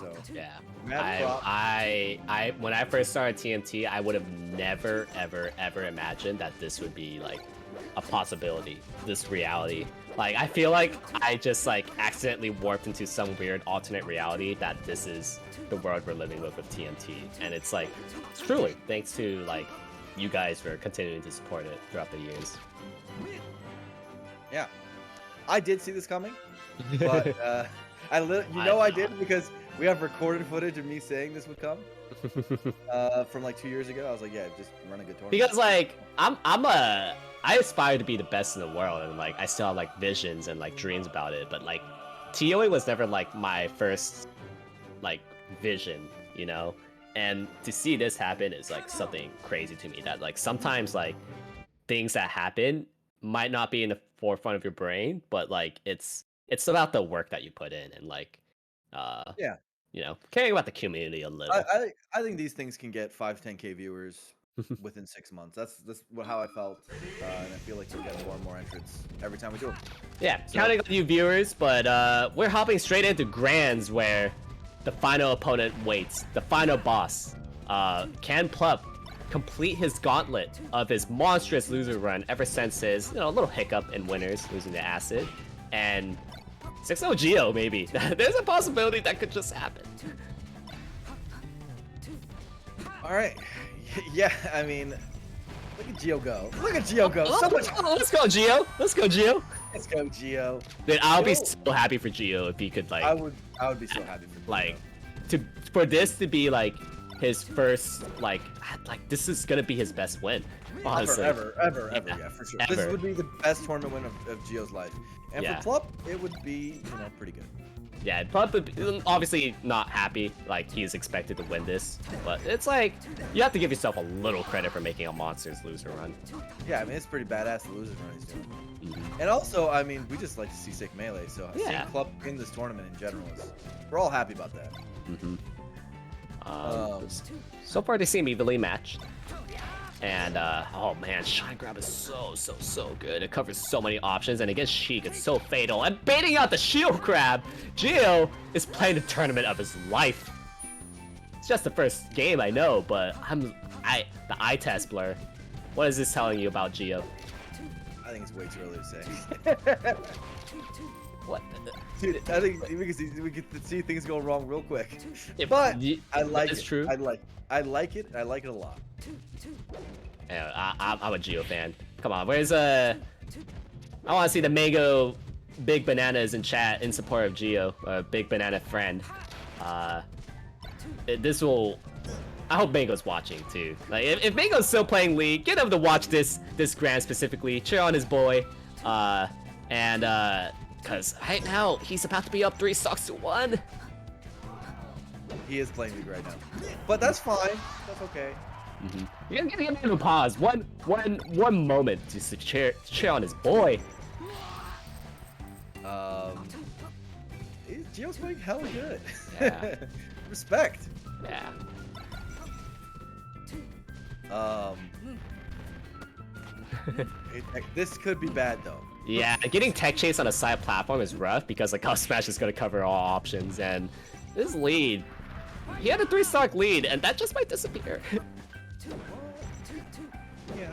So Yeah. mad prop. I when I first started TMT, I would have never ever imagined that this would be like a possibility, this reality. Like I feel like I just like accidentally warped into some weird alternate reality that this is the world we're living with TMT, and it's like it's truly thanks to like you guys for continuing to support it throughout the years. Yeah, I did see this coming, but I did because we have recorded footage of me saying this would come from like 2 years ago. I was like, yeah, just run a good tournament. Because like I aspire to be the best in the world, and like I still have like visions and like dreams about it, but like TOA was never like my first like vision, you know? And to see this happen is like something crazy to me, that like sometimes like things that happen might not be in the forefront of your brain, but like it's about the work that you put in, and like Yeah, you know, caring about the community a little. I think these things can get 5 to 10K viewers within 6 months. That's how I felt, and I feel like we'll get more and more entrants every time we do them. Yeah, So- counting on you viewers, but we're hopping straight into Grands, where the final opponent waits, the final boss. Can Plup complete his gauntlet of his monstrous loser run ever since his, you know, little hiccup in winners, losing to Acid, and 6-0 Geo maybe? There's a possibility that could just happen. All right, yeah, I mean, look at Geo go. Look at Geo go. So much. Let's go Geo. Let's go Geo. Let's go, Geo. Dude, I'll be so happy for Geo if he could like. I would be so happy for Geo. Like, for this to be like his first like this is gonna be his best win. Honestly. Ever, yeah, for sure. Ever. This would be the best tournament win of Geo's life. And Yeah. for Plup, it would be, you know, pretty good. Yeah, Plup obviously not happy, like he's expected to win this, but it's like you have to give yourself a little credit for making a monsters loser run. Yeah, I mean, it's pretty badass the losers run he's doing. Mm-hmm. And also, I mean, we just like to see sick melee, so seeing Yeah. Plup in this tournament in general we're all happy about that. Mm-hmm. So far they seem evenly matched. And oh man, Shine Grab is so good. It covers so many options, and against Sheik it's so fatal. And baiting out the shield grab, Geo is playing the tournament of his life. It's just the first game, I know, but the eye test blur. What is this telling you about Geo? I think it's way too early to say. What? Dude, I think we can see things go wrong real quick. Yeah, but I like it's it. true. I like it. I like it a lot. Yeah, I'm a Geo fan. Come on, where's I want to see the Mango Big Bananas in chat in support of Geo, Big Banana friend. This will. I hope Mango's watching too. Like, if Mango's still playing League, get him to watch this Grand specifically. Cheer on his boy, because right now he's about to be up 3 stocks to 1. He is playing League right now, but that's fine. That's okay. Mm-hmm. You're gonna give him a pause. One moment just to cheer on his boy. Geo's playing hella good. Yeah. Respect. Yeah. This could be bad though. Yeah, getting tech chase on a side platform is rough because like Up Smash is gonna cover all options, and this lead, he had a 3-stock lead, and that just might disappear. Yeah.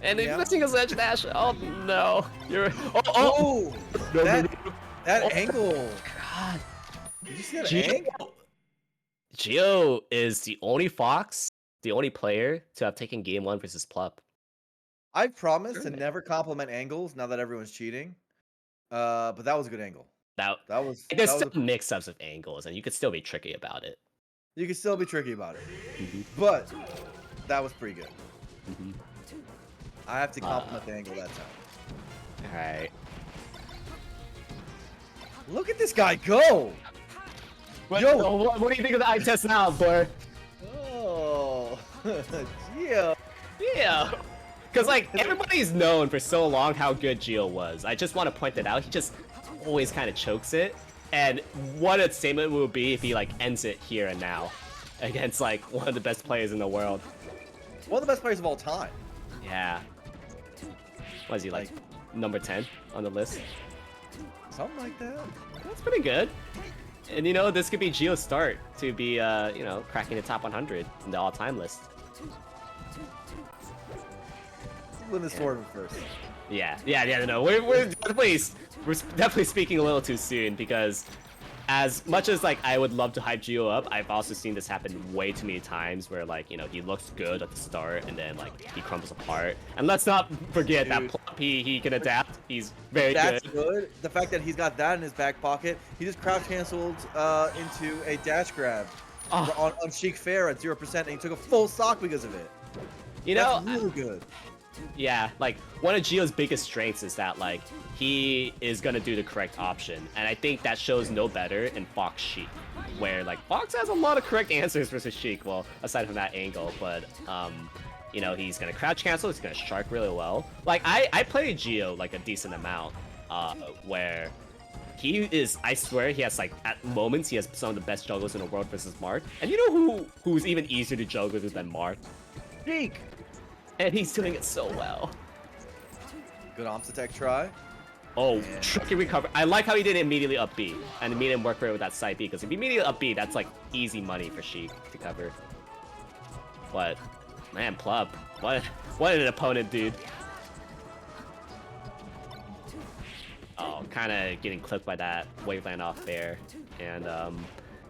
And he's missing his edge dash. Oh no! Oh! That angle. God. Did you see that angle? Geo is the only Fox, the only player to have taken game 1 versus Plup. I promise to never compliment angles now that everyone's cheating. But that was a good angle. There's still mix-ups of angles, and you could still be tricky about it. You can still be tricky about it, but that was pretty good. I have to compliment the angle that time. All right. Look at this guy go! Yo, what do you think of the eye test now, Blur? Oh, Geo. Yeah. Because, like, everybody's known for so long how good Geo was. I just want to point that out. He just always kind of chokes it. And what a statement would be if he, like, ends it here and now against, like, one of the best players in the world. One of the best players of all time. Yeah. What is he, like number 10 on the list? Something like that. That's pretty good. And you know, this could be Gio's start to be, you know, cracking the top 100 in the all-time list. Win this tournament first. Yeah, no, we're definitely speaking a little too soon, because as much as like I would love to hype Gio up, I've also seen this happen way too many times where like, you know, he looks good at the start and then like he crumbles apart. And let's not forget that Plup, he can adapt. He's very good. The fact that he's got that in his back pocket, he just crouch canceled into a dash grab on Sheik Fair at 0%, and he took a full stock because of it. You know, that's really good. Yeah, like one of Gio's biggest strengths is that like he is gonna do the correct option, and I think that shows no better in Fox Sheik, where like Fox has a lot of correct answers versus Sheik. Well, aside from that angle, but you know, he's gonna crouch cancel, he's gonna shark really well. Like I play Gio like a decent amount, where he is, I swear, he has like at moments he has some of the best jugglers in the world versus Mark. And you know who's even easier to juggle with than Mark? Sheik. And he's doing it so well. Good Omsa tech try. Oh, tricky recover. I like how he didn't immediately up B and made him work for it with that side B, because if he immediately up B, that's like easy money for Sheik to cover. But man, Plup, what an opponent, dude. Oh, kind of getting clipped by that waveland off there, and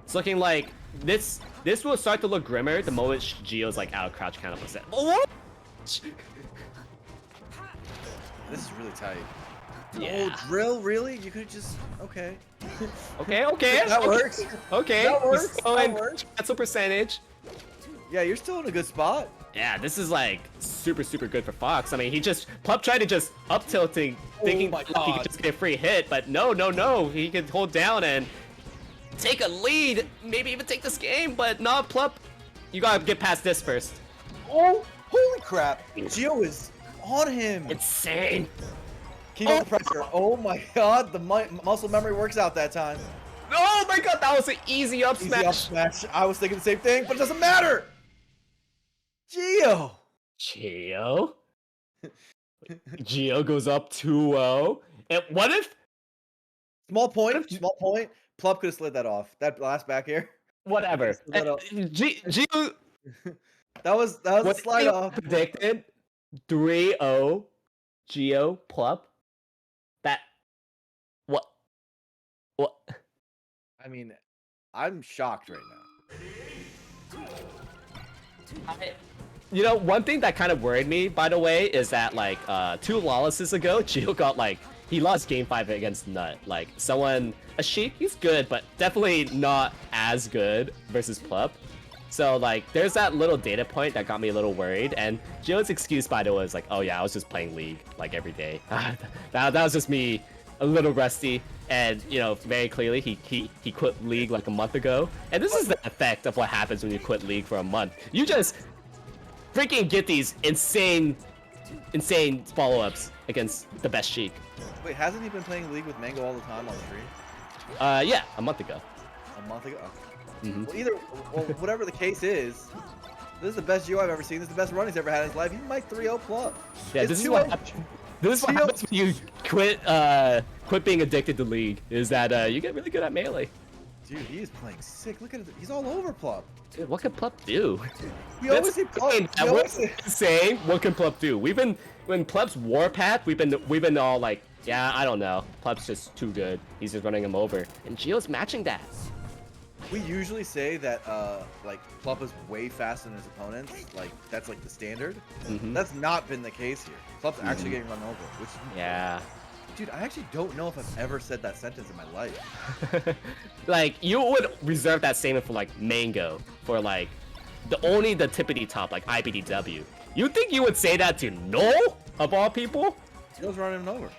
it's looking like this will start to look grimmer the moment Gio's like out of crouch count %. Oh, this is really tight. Yeah. Oh, drill, really? You could just okay. Okay. That works. Okay. That works. That works. That's a percentage. Yeah, you're still in a good spot. Yeah, this is like super good for Fox. I mean, Plup tried to just up tilting, thinking he could just get a free hit, but no, he could hold down and take a lead, maybe even take this game, but no, Plup, you gotta get past this first. Oh, holy crap! Gio is on him. Insane. Keep the pressure. Oh my god, the muscle memory works out that time. Oh my god, that was an easy up smash. Easy up smash. I was thinking the same thing, but it doesn't matter. Gio goes up 2-0. And what if? Small point. Plup could have slid that off. That last back air. Whatever. Gio. That was a slide off. Predicted 3-0 Gio Plup. That. What? I mean, I'm shocked right now. You know, one thing that kind of worried me, by the way, is that like 2 lawlesses ago, Gio got like, he lost game 5 against Nut. Like a Sheik, he's good, but definitely not as good versus Plup. So like, there's that little data point that got me a little worried. And Gio's excuse, by the way, was like, oh yeah, I was just playing League like every day. that was just me, a little rusty. And you know, very clearly, he quit League like a month ago. And this is the effect of what happens when you quit League for a month. You just freaking get these insane follow-ups against the best Sheik. Wait, hasn't he been playing League with Mango all the time on stream? Yeah, a month ago. A month ago? Okay. Mm-hmm. Well, whatever the case is, this is the best Gio I've ever seen. This is the best run he's ever had in his life. He might 3-0 Plup. Yeah, this is what happens when you quit being addicted to League, is that you get really good at melee. Dude, he is playing sick. Look at it. He's all over Plup. Dude, what can Plup do? We always say Plup. Saying, what can Plup do? When Plup's Warpath, we've been all like, yeah, I don't know. Plup's just too good. He's just running him over. And Gio's matching that. We usually say that like Plup is way faster than his opponents. Like that's like the standard. That's not been the case here. Plup's actually getting run over, which yeah. Dude, I actually don't know if I've ever said that sentence in my life. Like, you would reserve that statement for, like, Mango. For, like, the tippity top, like, IBDW. You think you would say that to Null, of all people? Gio's running him over.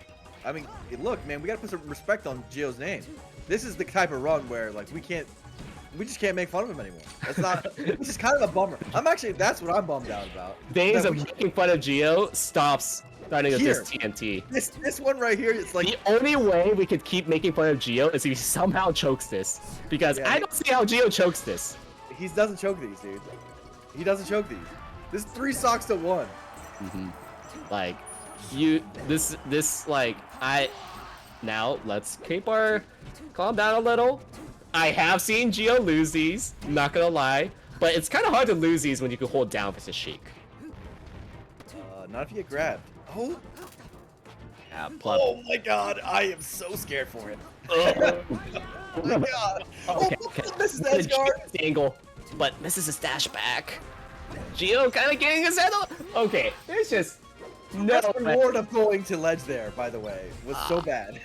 I mean, look, man, we gotta put some respect on Gio's name. This is the type of run where, like, we just can't make fun of him anymore. That's not, which is kind of a bummer. That's what I'm bummed out about. Days of making fun of Gio stops starting with this TMT. This one right here, it's like... The only way we could keep making fun of Gio is if he somehow chokes this. Because I don't see how Gio chokes this. He doesn't choke these, dude. He doesn't choke these. This is 3 stocks to 1. Like, now let's keep calm down a little. I have seen Geo lose these, not gonna lie, but it's kind of hard to lose these when you can hold down versus Sheik. Not if you get grabbed. Oh. Yeah, Plup. Oh my god, I am so scared for him. Oh my god. Okay, oh, okay. This is the edge guard. Angle, but misses his dash back. Geo kind of getting his head up. Okay, there's just no That's the reward of going to ledge there, by the way. Was so bad.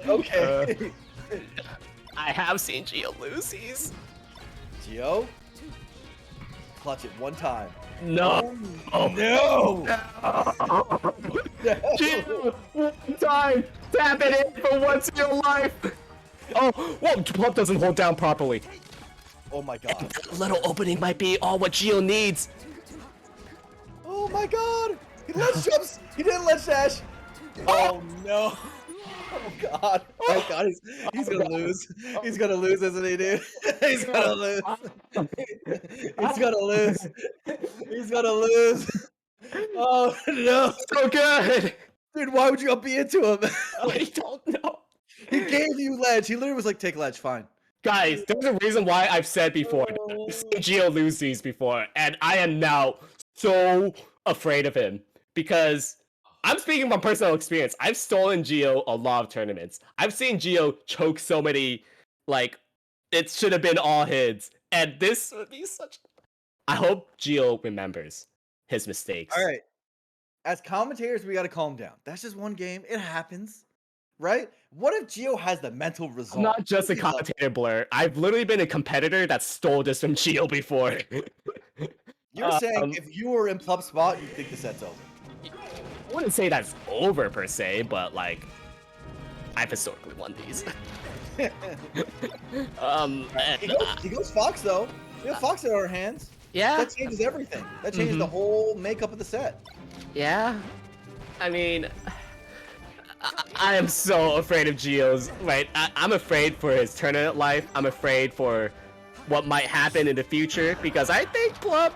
Okay. I have seen Geo lose these. Geo, clutch it one time. No. Oh, no. Geo, one time. Tap it in for once in your life. Oh, whoa, Plup doesn't hold down properly. Oh my god. That little opening might be all what Geo needs. Oh my god. He ledge jumps. He didn't ledge dash. Oh no. Oh god. Oh god. He's gonna lose. He's gonna lose, isn't he, dude? He's gonna lose. He's gonna lose. He's gonna lose. Oh no. So good. Dude, why would you up B into him? I don't know. He gave you ledge. He literally was like, take ledge, fine. Guys, there's a reason why I've said before, I've seen Geo lose these before, and I am now so afraid of him. Because I'm speaking from personal experience. I've stolen Geo a lot of tournaments. I've seen Geo choke so many, like, it should have been all his. And this would be such... I hope Geo remembers his mistakes. All right. As commentators, we got to calm down. That's just one game. It happens, right? What if Geo has the mental resolve? I'm not just a commentator, Blur. I've literally been a competitor that stole this from Geo before. You're saying if you were in Plup's spot, you think the set's over? I wouldn't say that's over per se, but like, I've historically won these. He goes Fox though. We have Fox in our hands. Yeah. That changes everything. That changes the whole makeup of the set. Yeah. I mean, I am so afraid of Geo's. Right, I'm afraid for his tournament life. I'm afraid for what might happen in the future because I think Plup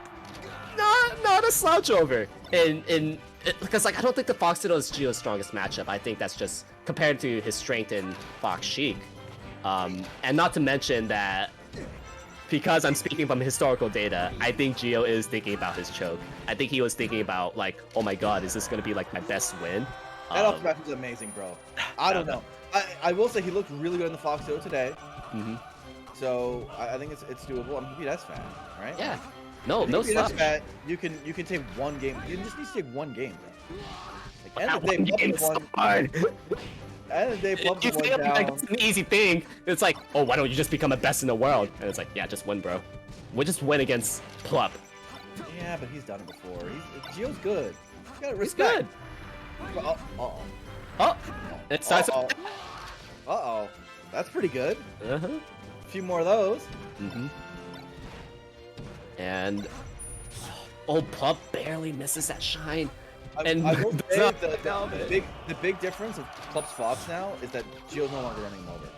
not a slouch over because like I don't think the Fox Citadel is Geo's strongest matchup. I think that's just compared to his strength in Fox Sheik, and not to mention that because I'm speaking from historical data, I think Geo is thinking about his choke. I think he was thinking about like, oh my god, is this gonna be like my best win? That off match was amazing, bro. I don't know. I will say he looked really good in the Fox Citadel today. So I think it's doable. I'm a BS fan, right? Yeah. No slouch. You can take one game. You just need to take one game, bro. Like, That one game's so hard. End of the day, Plup You went feel down. like it's an easy thing. It's like, oh, why don't you just become the best in the world? And it's like, yeah, just win, bro. We'll just win against Plup. Yeah, but he's done it before. Geo's good. You gotta He's respect. good. Oh, It starts. that's pretty good. Uh-huh. A few more of those. And oh, Plup barely misses that shine. I will say the big difference of Plup's Fox now is that Geo's no longer running him over.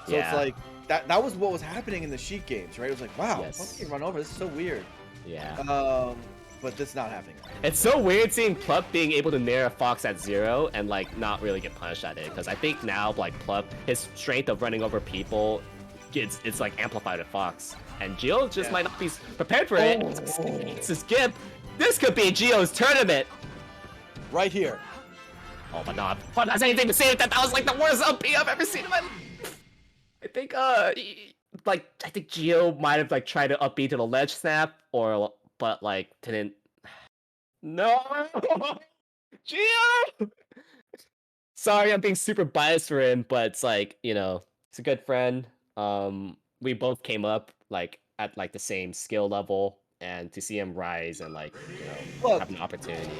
So it's like that was what was happening in the Sheik games, right? It was like, wow, Plup can run over. This is so weird. Yeah. But that's not happening. It's so weird seeing Plup being able to nair a Fox at 0 and like not really get punished at it, because I think now like Plup, his strength of running over people, it's like amplified at Fox, and Geo just might not be prepared for it. It's a skip. This could be Geo's tournament. Right here. Oh my god. What has anything to say with that? That was like the worst up I've ever seen in my life. I think I think Geo might have like tried to up B to the ledge snap but like didn't. No, Geo. Sorry, I'm being super biased for him, but it's like, you know, he's a good friend. We both came up like at like the same skill level, and to see him rise and like, you know, have an opportunity.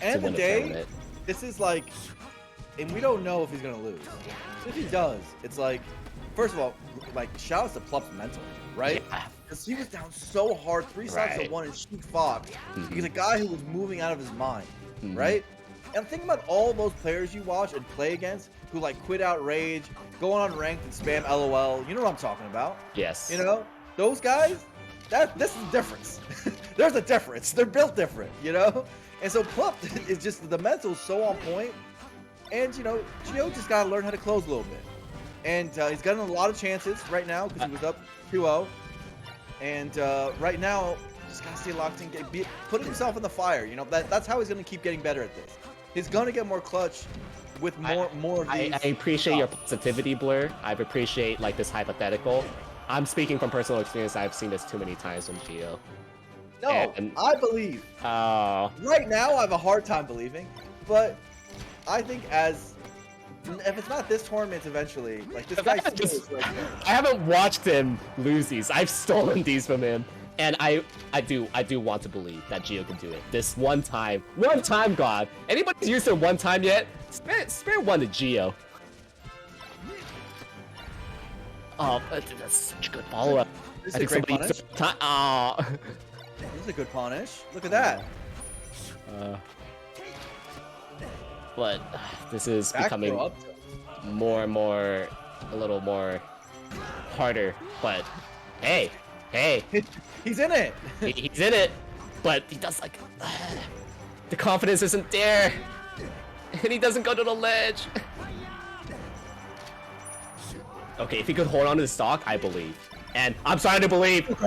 End of the day, this is like, and we don't know if he's gonna lose. If he does, it's like, first of all, like shout out to Plup's mental, right? Yeah. Because he was down so hard, 3 sides to 1 in Sheik Fox. He's a guy who was moving out of his mind, right? And think about all those players you watch and play against who like quit out rage, go on ranked and spam LOL. You know what I'm talking about? Yes. You know, those guys. This is the difference. There's a difference. They're built different, you know. And so Plup is just the mental's so on point, and you know, Geo just gotta learn how to close a little bit. and he's gotten a lot of chances right now because he was up 2-0. And right now, just gotta stay locked in, put himself in the fire. You know, that's how he's gonna keep getting better at this. He's gonna get more clutch with more of these. I appreciate your positivity, Blur. I appreciate like this hypothetical. I'm speaking from personal experience. I've seen this too many times from Gio. No, I believe. Right now, I have a hard time believing, but I think if it's not this tournament, eventually, like this guy. I haven't watched him lose these. I've stolen these from him, and I do want to believe that Gio can do it. This one time, God. Anybody's used it one time yet? Spare one to Gio. Oh, that's such a good follow-up. This is a great punish. This is a good punish. Look at that. But this is becoming more and more, a little more harder. But hey, he's in it. He's in it. But he does like the confidence isn't there, and he doesn't go to the ledge. Okay, if he could hold on to the stock, I believe. And I'm starting to believe. Dude,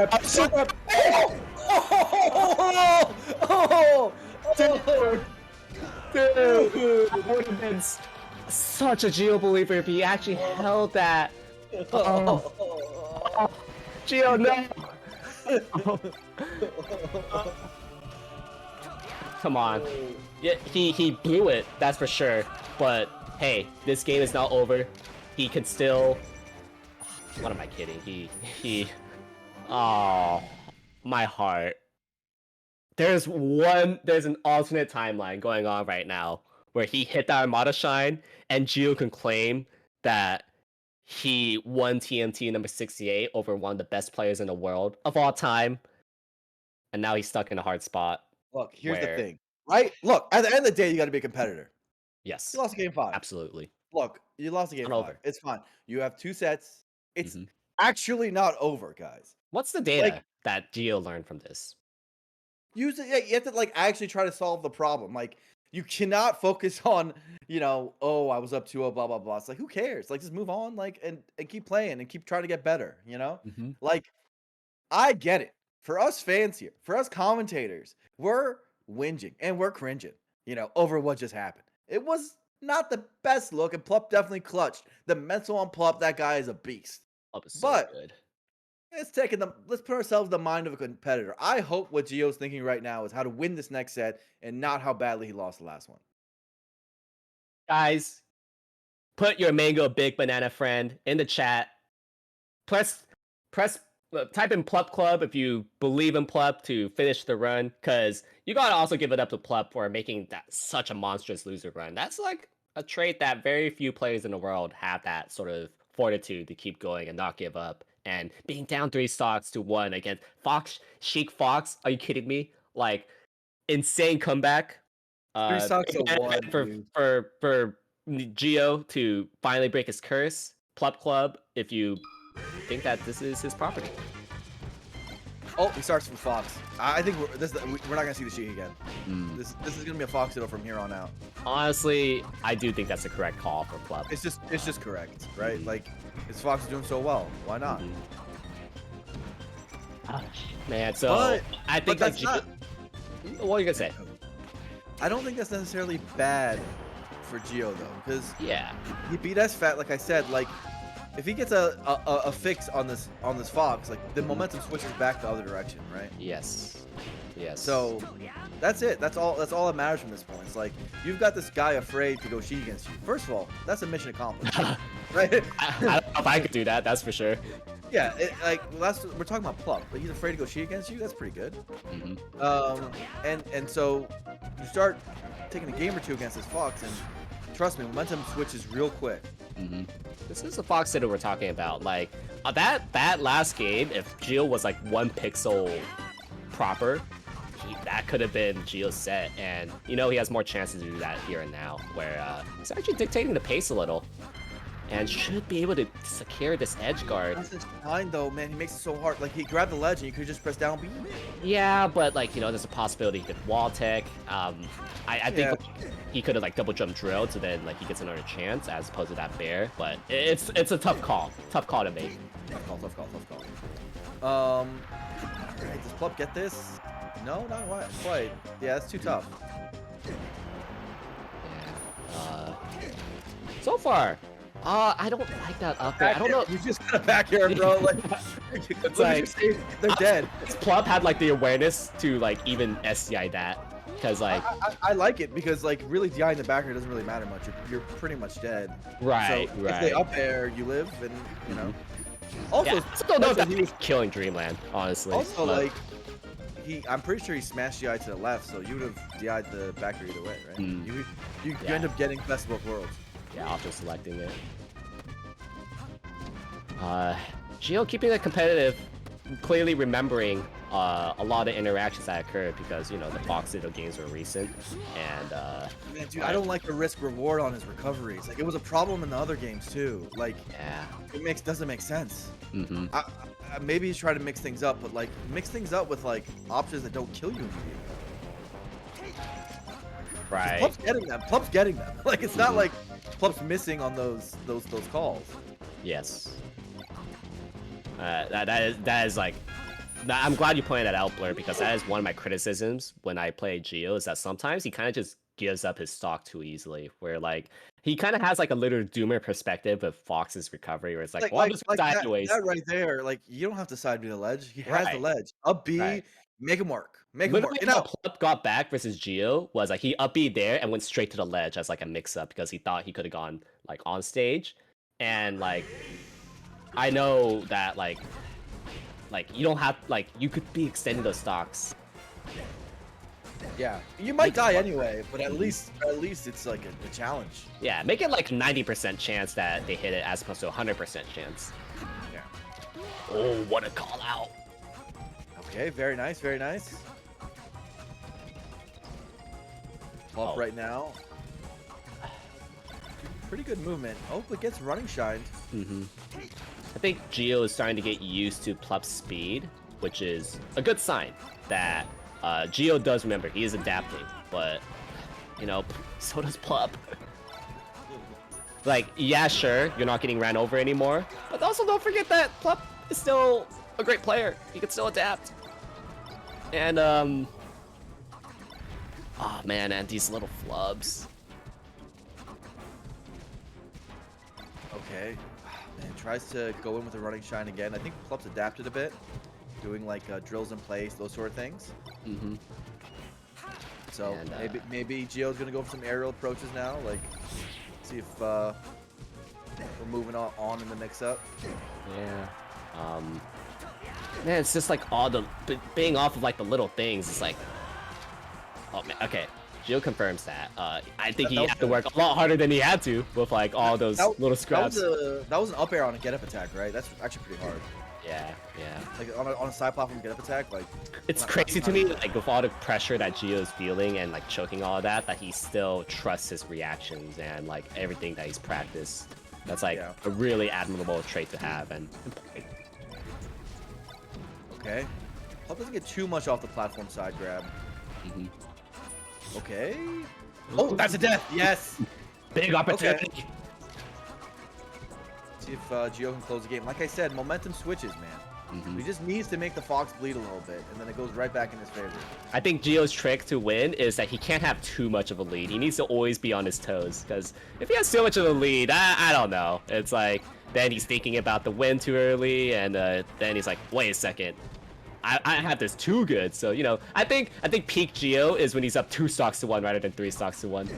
I would have been such a Gio believer if he actually held that. Gio, no. Come on. Yeah, he blew it, that's for sure. But hey, this game is not over. He can still. What am I kidding? Oh, my heart. There's an alternate timeline going on right now where he hit that Armada Shine, and Gio can claim that he won TMT number 68 over one of the best players in the world of all time, and now he's stuck in a hard spot. Look, here's the thing, right? Look, at the end of the day, you got to be a competitor. Yes. You lost game 5. Absolutely. Look, you lost a game 5. Over. It's fine. You have 2 sets. It's actually not over, guys. What's the data that Gio learned from this? Use it. You have to like actually try to solve the problem. Like you cannot focus on, you know, oh, I was up 2-0, blah blah blah. It's like who cares? Like just move on, like and keep playing and keep trying to get better. You know, like I get it. For us fans here, for us commentators, we're whinging and we're cringing, you know, over what just happened. It was not the best look, and Plup definitely clutched. The mental on Plup, that guy is a beast. Plup is so good. Let's put ourselves in the mind of a competitor. I hope what Gio's thinking right now is how to win this next set and not how badly he lost the last one. Guys, put your mango big banana friend in the chat. Type in Plup Club if you believe in Plup to finish the run, because you gotta also give it up to Plup for making that such a monstrous loser run. That's like a trait that very few players in the world have, that sort of fortitude to keep going and not give up. And being down 3 stocks to 1 against Sheik Fox, are you kidding me? Like, insane comeback. 3 stocks to 1 for Gio to finally break his curse. Plup Club, if you think that this is his property. Oh, he starts from Fox. I think we're not gonna see the Sheik again. This is gonna be a Fox hit from here on out. Honestly, I do think that's the correct call for Plup. It's just correct, right? Like, his Fox is doing so well. Why not? Man, so I think that's not. What are you gonna say? I don't think that's necessarily bad for Gio though, because he beat SFAT. Like I said, like if he gets a fix on this Fox, like the momentum switches back the other direction, right? Yes. So that's it. That's all that matters from this point. It's like you've got this guy afraid to go Sheik against you. First of all, that's a mission accomplished, right? I don't know if I could do that. That's for sure. Yeah, we're talking about Plup, but he's afraid to go Sheik against you. That's pretty good. And so you start taking a game or two against this Fox, and trust me, momentum switches real quick. This is the Fox that we're talking about. Like that last game, if Gio was like 1 pixel proper, that could have been Gio's set, and you know he has more chances to do that here and now, where he's actually dictating the pace a little. and should be able to secure this edge guard. That's his shine though, man. He makes it so hard. Like he grabbed the ledge and you could just press down B. Yeah, but like, there's a possibility he could wall tech. I think Yeah. he could have like double jump drilled, so then like he gets another chance as opposed to that bear. But it's a tough call to make. Tough call, tough call, tough call. Alright, does Plup get this? No, not quite. Yeah, that's too tough. Yeah. So far, I don't like that up there. I don't know. You just got a back air, bro. Like, It's like they're dead. Plup had like the awareness to like even SCI that, because like I like it because like really DI in the back air doesn't really matter much. You're pretty much dead. right, So right. if they up air, you live, and you know. Also, Yeah, I still don't know if especially that he's killing Dreamland, honestly. also but- like I'm pretty sure he smashed DI to the left, so you would have DI'd the back air either way, right? You Yeah. end up getting best of both worlds. Yeah, auto selecting it. Geo keeping it competitive, clearly remembering a lot of interactions that occurred because the Fox Citadel games were recent, and Man, dude, I don't like the risk reward on his recoveries. Like it was a problem in the other games too. Like yeah. it doesn't make sense. Mm-hmm. Maybe he's trying to mix things up, but like mix things up with like options that don't kill you immediately. Right. Plup's getting them. Plup's getting them. Like it's not like Plup's missing on those calls. Yes. That is like. I'm glad you pointed that out, Blur, because that is one of my criticisms when I play Geo, is that sometimes he kind of just gives up his stock too easily, where like he kind of has like a little doomer perspective of Fox's recovery, where it's like, well, I'm just gonna die anyways. That right there, like you don't have to side me the ledge. He has the Right. ledge. Up B, Right. make him work. Make him work. Literally, You know, how Plup got back versus Geo was like he up B there and went straight to the ledge as like a mix-up because he thought he could have gone like on stage, and like I know that like you don't have like you could be extending those stocks. yeah, you might die anyway, but at least it's like a challenge. Yeah, make it like 90% chance that they hit it as opposed to 100% chance. Yeah. Oh, what a call out! Okay, very nice, very nice. Plup Oh. right now. Pretty good movement. Oh, but gets running shined. I think Geo is starting to get used to Plup's speed, which is a good sign that Geo does remember he is adapting, but so does Plup. Like, yeah, sure, you're not getting ran over anymore, but also don't forget that Plup is still a great player. He can still adapt. And oh man, and these little flubs. Okay. Man, tries to go in with a running shine again. I think Plup's adapted a bit, doing like drills in place, those sort of things. So And, maybe Geo's gonna go for some aerial approaches now. Like, see if we're moving on in the mix-up. Yeah. Man, it's just like all the being off of like the little things. It's like, oh man. Okay, Geo confirms that. I think he had to work a lot harder than he had to with like all those little scraps. That was an up air on a get-up attack, right? That's actually pretty hard. Yeah. Like on a side platform get-up attack, like. It's crazy to me, like with all the pressure that Geo's feeling and like choking all of that he still trusts his reactions and like everything that he's practiced. That's like a really admirable trait to have and important. Okay. Plup doesn't get too much off the platform side grab. Okay. Oh, that's a death. Yes. Big opportunity. Okay. See if Geo can close the game. Like I said, momentum switches, man. He just needs to make the Fox bleed a little bit, and then it goes right back in his favor. I think Geo's trick to win is that he can't have too much of a lead. He needs to always be on his toes, because if he has too much of a lead, I don't know. It's like, then he's thinking about the win too early, and then he's like, wait a second. I have this too good, so I think peak Geo is when he's up 2 stocks to 1 rather than 3 stocks to 1,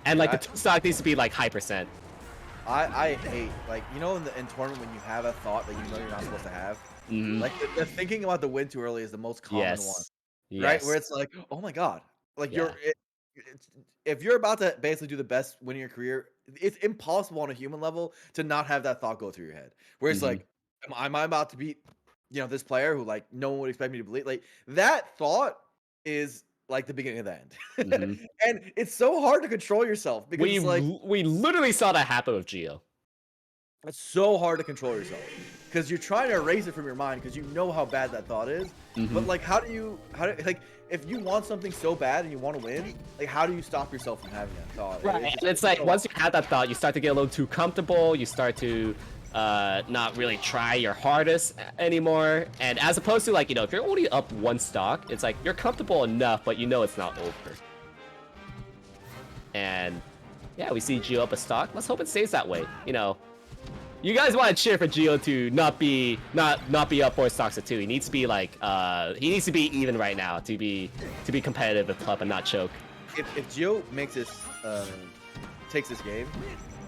and like the 2 stock needs to be like high percent. I hate, like, in tournament when you have a thought that you're not supposed to have. Like the thinking about the win too early is the most common one, right? Where it's like, oh my god, like if you're about to basically do the best win in your career, it's impossible on a human level to not have that thought go through your head. Where it's like, am I about to beat this player who like no one would expect me to believe? Like that thought is like the beginning of the end, and it's so hard to control yourself because we literally saw that happen with Geo. It's so hard to control yourself because you're trying to erase it from your mind because you know how bad that thought is. But like, like if you want something so bad and you want to win, like how do you stop yourself from having that thought? Right, and it's like once you have that thought, you start to get a little too comfortable. You start to not really try your hardest anymore. And as opposed to like, you know, if you're only up one stock, it's like you're comfortable enough, but you know it's not over. And yeah, we see Gio up a stock. Let's hope it stays that way. You know, you guys want to cheer for Gio to not be up 4 stocks to 2. He needs to be like he needs to be even right now to be competitive with Plup and not choke. If Gio makes this takes this game,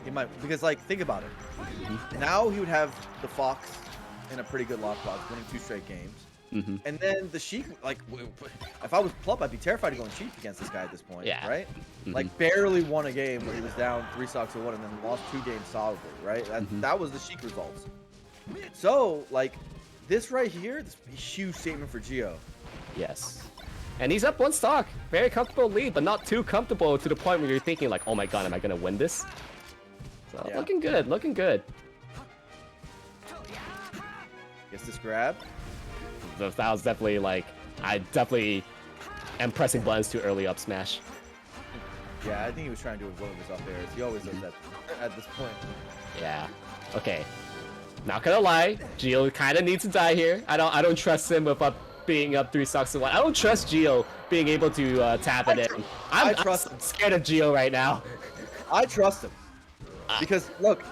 he might, because like think about it. Now he would have the Fox in a pretty good lockbox, winning 2 straight games. And then the Sheik, like, if I was Plup, I'd be terrified of going Sheik against this guy at this point, right? Like, barely won a game where he was down 3 stocks to 1 and then lost 2 games solidly, right? That was the Sheik results. So, like, this right here, this is a huge statement for Gio. Yes. And he's up 1 stock. Very comfortable lead, but not too comfortable to the point where you're thinking, like, oh my god, am I going to win this? So, looking good, looking good. Gets this grab. That was definitely like, I definitely am pressing buttons too early up smash. Yeah, I think he was trying to do one of his up airs. He always does that at this point. Yeah. Okay. Not gonna lie, Gio kind of needs to die here. I don't trust him with being up 3 stocks to 1. I don't trust Gio being able to tap it in. I'm scared of Gio right now. I trust him. Because look,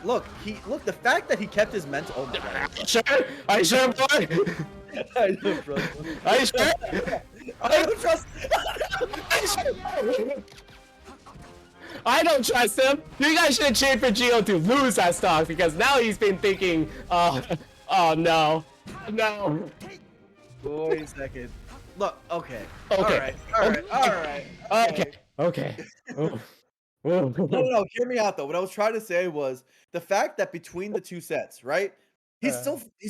the fact that he kept his mental. Oh my god. Sure? Are you sure, boy? I don't trust him. Are you sure? I don't trust. I don't trust him. You guys should have cheered for Gio to lose that stock because now he's been thinking, oh no, no. Wait a second. Look, okay. Okay. All right. Okay. No, hear me out though. What I was trying to say was the fact that between the 2 sets, right? He's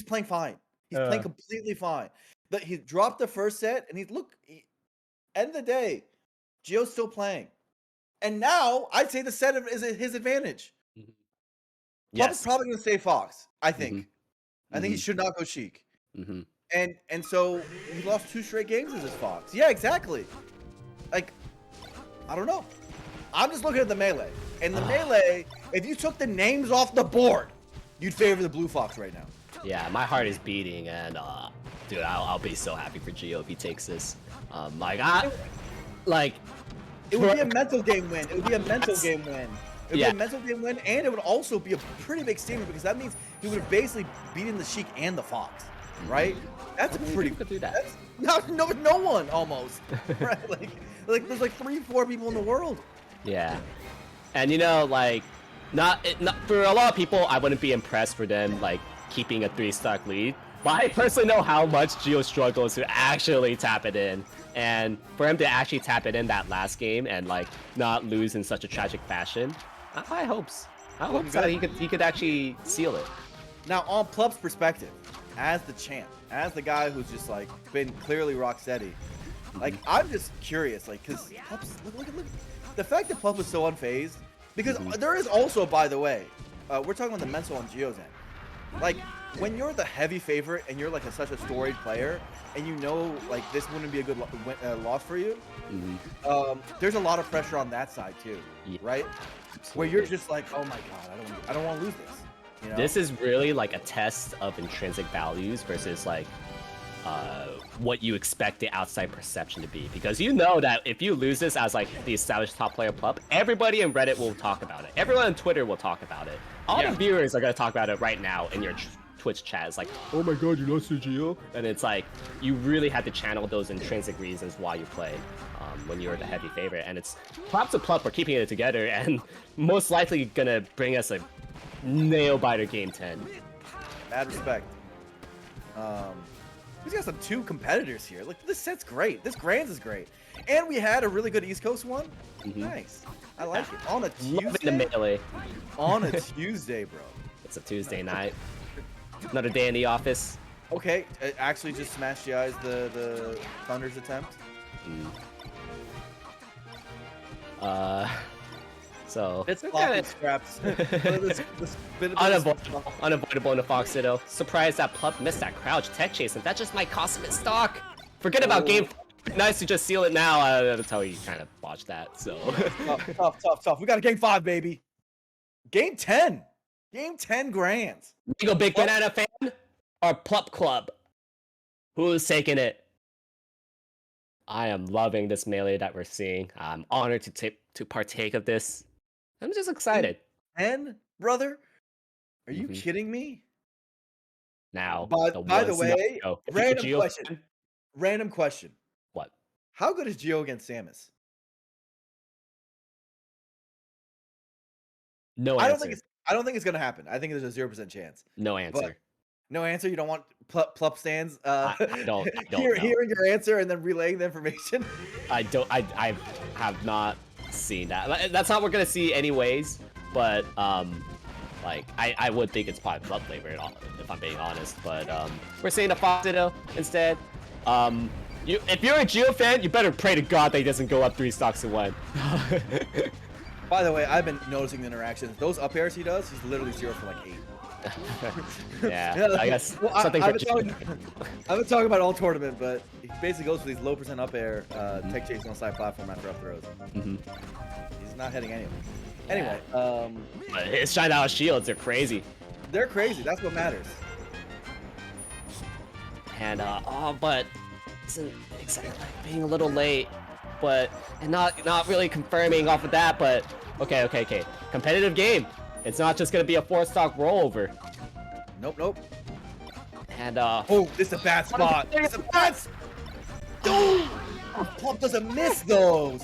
playing fine. He's playing completely fine. But he dropped the first set, and end of the day, Gio's still playing. And now I'd say the set is his advantage. Plup is probably gonna stay Fox. I think. I think he should not go Sheik. And so he lost 2 straight games as his Fox. Yeah, exactly. Like, I don't know. I'm just looking at the melee. And the melee, if you took the names off the board, you'd favor the blue Fox right now. Yeah, my heart is beating, and dude, I'll be so happy for Gio if he takes this. It would be a mental game win. It would be a mental game win. It would be a mental game win, and it would also be a pretty big statement because that means he would have basically beaten the Sheik and the Fox, right? That's pretty. That's no one almost, right? Like there's like 3-4 people in the world. Yeah, and you know, like, not for a lot of people, I wouldn't be impressed for them like keeping a 3-stock lead. But I personally know how much Gio struggles to actually tap it in, and for him to actually tap it in that last game and like not lose in such a tragic fashion, I hope that he could actually seal it. Now, on Plup's perspective, as the champ, as the guy who's just like been clearly rock steady, like I'm just curious, like, cause look, the fact that Plup was so unfazed, because there is also, by the way, we're talking about the mental on Gio's end. Like, when you're the heavy favorite and you're like such a storied player, and you know like this wouldn't be a good loss for you, there's a lot of pressure on that side too, right? Absolutely. Where you're just like, oh my god, I don't want to lose this. You know? This is really like a test of intrinsic values versus like what you expect the outside perception to be, because you know that if you lose this as like the established top player Plup, everybody in Reddit will talk about it. Everyone on Twitter will talk about it. All the viewers are gonna talk about it right now in your Twitch chat. It's like, oh my god, you lost to Gio, and it's like you really have to channel those intrinsic reasons why you play when you're the heavy favorite. And it's props to Plup for keeping it together and most likely gonna bring us a nail biter game 10. Mad respect. He's got some 2 competitors here. Look, this set's great. This Grands is great. And we had a really good East Coast one. Nice. I like it. On a Tuesday? The melee. On a Tuesday, bro. It's a Tuesday night. Another day in the office. Okay, it actually just smashed the eyes the Thunder's attempt. So It's they're floppy kinda scraps. this bit of unavoidable in the Fox Ditto. Surprised that Plup missed that crouch tech chase, and that just might cost him his stock. Forget about game 4. Nice to just seal it now. That's how he kind of botched that. So tough. We got a game 5, baby. Game 10. Game 10 grands. you go, Big Banana fan or Plup Club? Who's taking it? I am loving this melee that we're seeing. I'm honored to partake of this. I'm just excited. 10, brother? Are you Mhm. kidding me? Now, By the way, random question. What? How good is Geo against Samus? No answer. I don't think it's gonna happen. I think there's a 0% chance. No But answer. no answer. You don't want Plup stands. I don't know. Hearing your answer and then relaying the information. I have not seen that. That's not what we're gonna see anyways. But like I would think it's probably Plup flavor if I'm being honest. But we're seeing a Fox Ditto instead. If you're a Geo fan, you better pray to God that he doesn't go up 3 stocks to 1. By the way, I've been noticing the interactions. Those up airs he does, he's literally 0 for like 8. Yeah, I guess something I've for been talking about all tournament, but he basically goes for these low percent up air tech chasing on side platform after up throws. He's not heading anywhere. Anyway, but his shine out shields, they're crazy. They're crazy. That's what matters. And but it's exactly being a little late, but and not really confirming off of that. But okay. Competitive game. It's not just gonna be a 4-stock rollover. Nope. And oh, this is a bad spot. It's a bad. Dude, Plup doesn't miss those.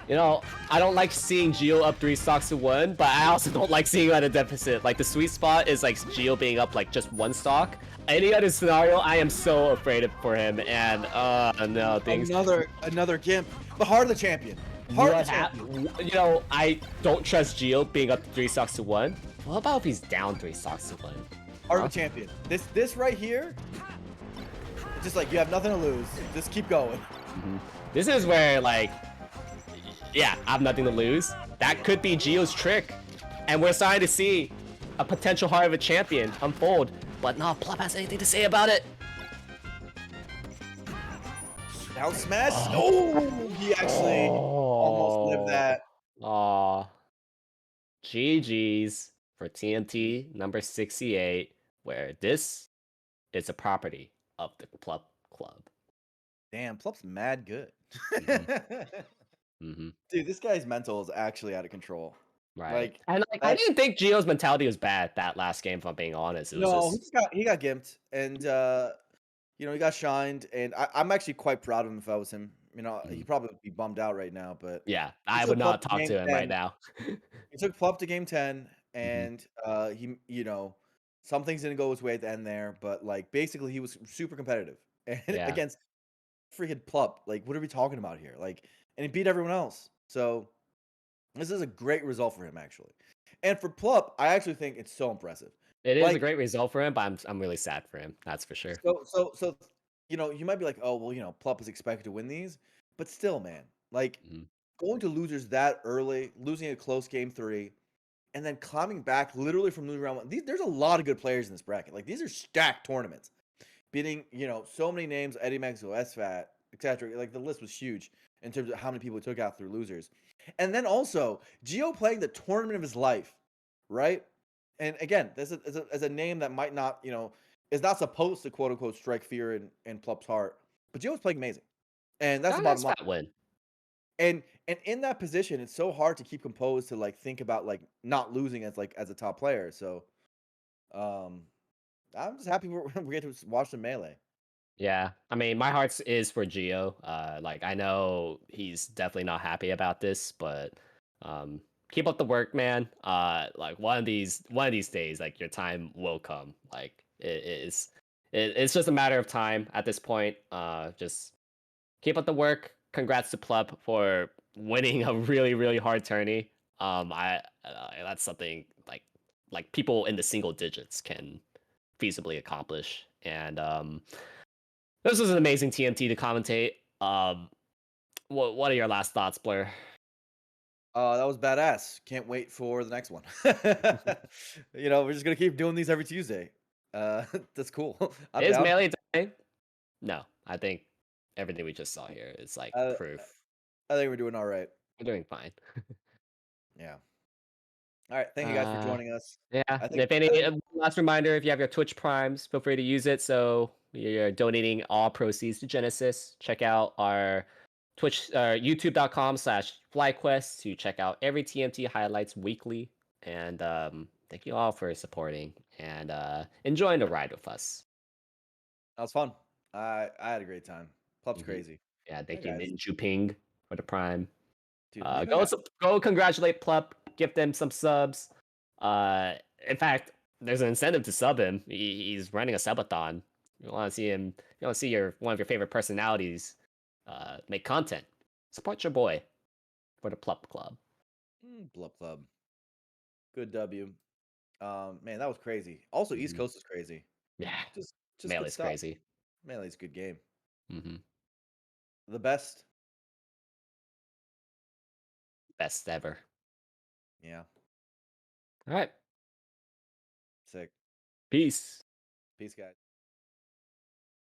You know, I don't like seeing Geo up 3 stocks to 1, but I also don't like seeing him at a deficit. Like the sweet spot is like Geo being up like just 1 stock. Any other scenario, I am so afraid for him. And no, things. Another gimp. The heart of the champion. You know, I don't trust Geo being up 3 stocks to 1. What about if he's down 3 stocks to 1? Heart of the champion. This right here. It's just like you have nothing to lose. Just keep going. This is where like. Yeah, I have nothing to lose. That could be Geo's trick. And we're starting to see a potential heart of a champion unfold. But no, Plup has anything to say about it. Down smash. Oh, he actually almost lived that. Aw. GG's for TMT number 68, where this is a property of the Plup Club. Damn, Plup's mad good. Dude, this guy's mental is actually out of control. Right. And like, I didn't think Geo's mentality was bad that last game, if I'm being honest. It was he got gimped, and you know, he got shined, and I'm actually quite proud of him if I was him. You know, he probably would be bummed out right now, but yeah, I would not talk to him right now. He took Plup to game 10, and he, you know, some things didn't go his way at the end there, but like basically he was super competitive and against freaking Plup. Like, what are we talking about here? Like, and he beat everyone else. So this is a great result for him, actually. And for Plup, I actually think it's so impressive. It is a great result for him, but I'm really sad for him. That's for sure. So you know, you might be like, oh well, you know, Plup is expected to win these, but still, man, like going to losers that early, losing a close game 3, and then climbing back literally from losing round 1. There's a lot of good players in this bracket. Like these are stacked tournaments, beating so many names: Eddie Maxwell, SFAT, etc. Like the list was huge in terms of how many people he took out through losers. And then also Geo playing the tournament of his life, right? And again, this is a name that might not, is not supposed to quote unquote strike fear in Plup's heart. But Geo's playing amazing. And that's the bottom line. Win. And in that position, it's so hard to keep composed to like think about like not losing as a top player. So I'm just happy we get to watch the melee. Yeah, I mean, my heart is for Geo. Like I know he's definitely not happy about this, but keep up the work, man. Like one of these days, like your time will come. Like it's just a matter of time at this point. Just keep up the work. Congrats to Plup for winning a really hard tourney. That's something like people in the single digits can feasibly accomplish, and this was an amazing TMT to commentate. What are your last thoughts, Blair? That was badass. Can't wait for the next one. We're just gonna keep doing these every Tuesday. That's cool. I'm Is down. Melee dying? No, I think everything we just saw here is like Uh, proof. I think we're doing all right. We're doing fine. Yeah. All right. Thank you guys for Uh, joining us. yeah. I And think. if any I think. last reminder, if you have your Twitch Primes, feel free to use it. So we are donating all proceeds to Genesis. Check out our Twitch, YouTube.com/FlyQuest to check out every TMT highlights weekly. And thank you all for supporting and enjoying the ride with us. That was fun. I had a great time. Plup's Hmm. crazy. Yeah, Yeah, thank you, guys. Ninju Ping, for the Prime. Dude, leave a Go guy. go congratulate Plup. Give them some subs. In fact, there's an incentive to sub him. He's running a subathon. You want to see him? You want to see your one of your favorite personalities make content. Support your boy for the Plup Club. Blup Club. Good W. Man, that was crazy. Also, East Hmm. Coast is crazy. Yeah, Just good Melee's stuff. crazy. Melee's a good game. Hmm. The best. Best ever. Yeah. All right, Sick. peace. Peace, guys.